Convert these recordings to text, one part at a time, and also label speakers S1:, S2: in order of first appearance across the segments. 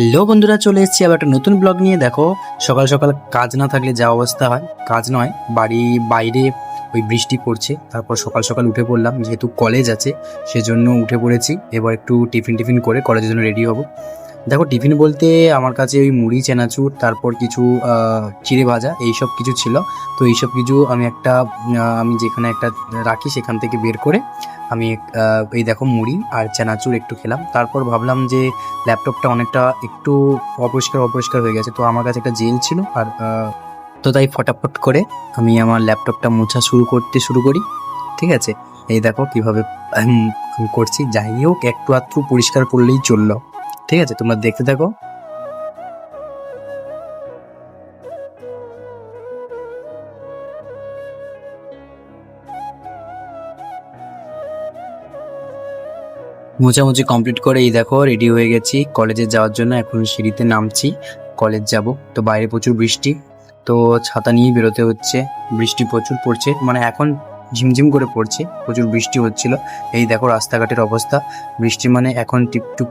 S1: Hello বন্ধুরা, চলে এসেছি আবার একটা নতুন ব্লগ নিয়ে। দেখো, সকাল সকাল কাজ না থাকলে যা অবস্থা হয়, কাজ নয়, বাইরে ওই বৃষ্টি পড়ছে। তারপর সকাল সকাল উঠে পড়লাম, যেহেতু কলেজ আছে সেজন্য উঠে পড়েছি। এবার একটু টিফিন করে কলেজের জন্য রেডি হব। দেখো, টিফিন বলতে আমার কাছে ওই মুড়ি, চানাচুর, তারপর কিছু চিড়ে ভাজা, এইসব কিছু ছিল। তো এইসব কিছু আমি যেখানে একটা রাখি সেখান থেকে বের করে আমি এই দেখো মুড়ি আর চানাচুর একটু খেলাম। তারপর ভাবলাম যে ল্যাপটপটা অনেকটা একটু অপরিষ্কার হয়ে গেছে, তো আমার কাছে একটা জেল ছিল আর তো তাই ফটাফট করে আমি আমার ল্যাপটপটা মোছা শুরু করি। ঠিক আছে, এই দেখো কিভাবে করছি। যাই হোক, একটু আধটু পরিষ্কার করলেই চললো। ঠিক আছে, তোমরা দেখতে থাকো। মোছামুছি কমপ্লিট করে এই দেখো রেডি হয়ে গেছি কলেজে যাওয়ার জন্য। এখন সিঁড়িতে নামছি, কলেজ যাব। তো বাইরে প্রচুর বৃষ্টি, তো ছাতা নিয়ে বেরোতে হচ্ছে। বৃষ্টি প্রচুর পড়ছে, মানে এখন ঝিমঝিম করে পড়ছে, প্রচুর বৃষ্টি হচ্ছিল। এই দেখো রাস্তাঘাটের অবস্থা, বৃষ্টি মানে এখন টিপটুপ।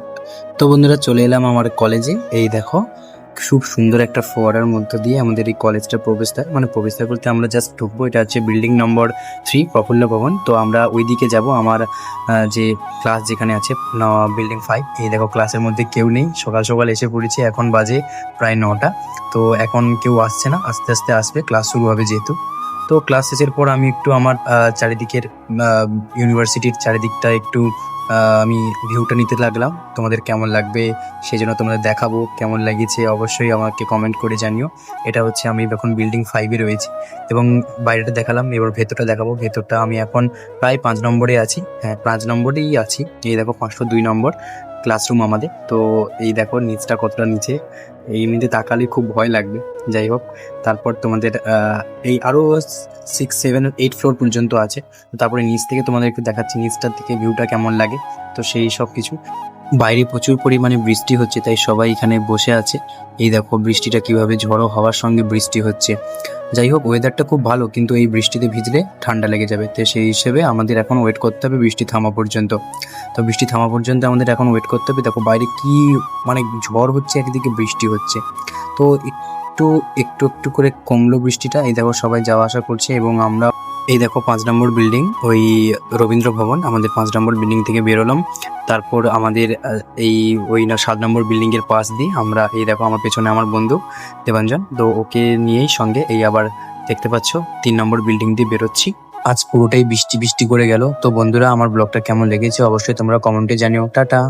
S1: তো বন্ধুরা, চলে এলাম আমার কলেজে। এই দেখো খুব সুন্দর একটা ফোয়ারার মধ্য দিয়ে আমাদের এই কলেজটা প্রবেশদ্বার বলতে আমরা জাস্ট ঢুকবো। এটা হচ্ছে বিল্ডিং নম্বর 3, প্রফুল্ল ভবন। তো আমরা ওই দিকে যাবো। আমার যে ক্লাস যেখানে আছে বিল্ডিং 5। এই দেখো ক্লাসের মধ্যে কেউ নেই, সকাল সকাল এসে পড়েছি, এখন বাজে প্রায় 9টা। তো এখন কেউ আসছে না, আস্তে আস্তে আসবে, ক্লাস শুরু হবে যেহেতু। তো ক্লাস শেষের পর আমি একটু আমার চারিদিকের ইউনিভার্সিটির চারিদিকটা একটু আমি ভিউটা নিতে লাগলাম। তোমাদের কেমন লাগবে সেই জন্য তোমাদের দেখাবো। কেমন লাগিয়েছে অবশ্যই আমাকে কমেন্ট করে জানিও। এটা হচ্ছে আমি এখন বিল্ডিং 5-এ রয়েছি এবং বাইরেটা দেখালাম। এবার ভেতরটা দেখাবো। ভেতরটা আমি এখন প্রায় 5 নম্বরে আছি। হ্যাঁ, 5 নম্বরেই আছি। এই দেখো 502 নম্বর ক্লাসরুম আমাদের। তো এই দেখো নিচটা কতটা নিচে, এই এমনিতে তাকালে খুব ভয় লাগবে। যাই হোক, তারপর তোমাদের এই আরও 6, 7, 8 ফ্লোর পর্যন্ত আছে। তারপরে নিচ থেকে তোমাদের একটু দেখাচ্ছি নিচটার থেকে ভিউটা কেমন লাগে। তো সেই সব কিছু। বাইরে প্রচুর পরিমাণে বৃষ্টি হচ্ছে, তাই সবাই এখানে বসে আছে। এই দেখো বৃষ্টিটা কিভাবে ঝড়ো হওয়ার সঙ্গে বৃষ্টি হচ্ছে। যাই হোক, ওয়েদারটা খুব ভালো, কিন্তু এই বৃষ্টিতে ভিজলে ঠান্ডা লেগে যাবে। তো সেই হিসেবে আমাদের এখন ওয়েট করতে হবে বৃষ্টি থামা পর্যন্ত। তো বৃষ্টি থামা পর্যন্ত আমাদের এখন ওয়েট করতে হবে। দেখো বাইরে কি মানে ঝড় হচ্ছে, একদিকে বৃষ্টি হচ্ছে। তো একটু একটু একটু করে কমলো বৃষ্টিটা। এই দেখো সবাই যাওয়া আসা করছে এবং আমরা এই দেখো 5 নম্বর বিল্ডিং, ওই রবীন্দ্র ভবন, আমাদের 5 নম্বর বিল্ডিং থেকে বেরোলাম। তারপর আমাদের এই ওই 7 নম্বর বিল্ডিং এর পাশ দিয়ে আমরা, এই দেখো আমার পেছনে আমার বন্ধু দেবাঞ্জন, তো ওকে নিয়েই সঙ্গে এই আবার দেখতে পাচ্ছ 3 নম্বর বিল্ডিং দিয়ে বেরোচ্ছি। আজ পুরোটাই বৃষ্টি বৃষ্টি করে গেল। তো বন্ধুরা, আমার ব্লগটা কেমন লেগেছে অবশ্যই তোমরা কমেন্টে জানিও। টাটা।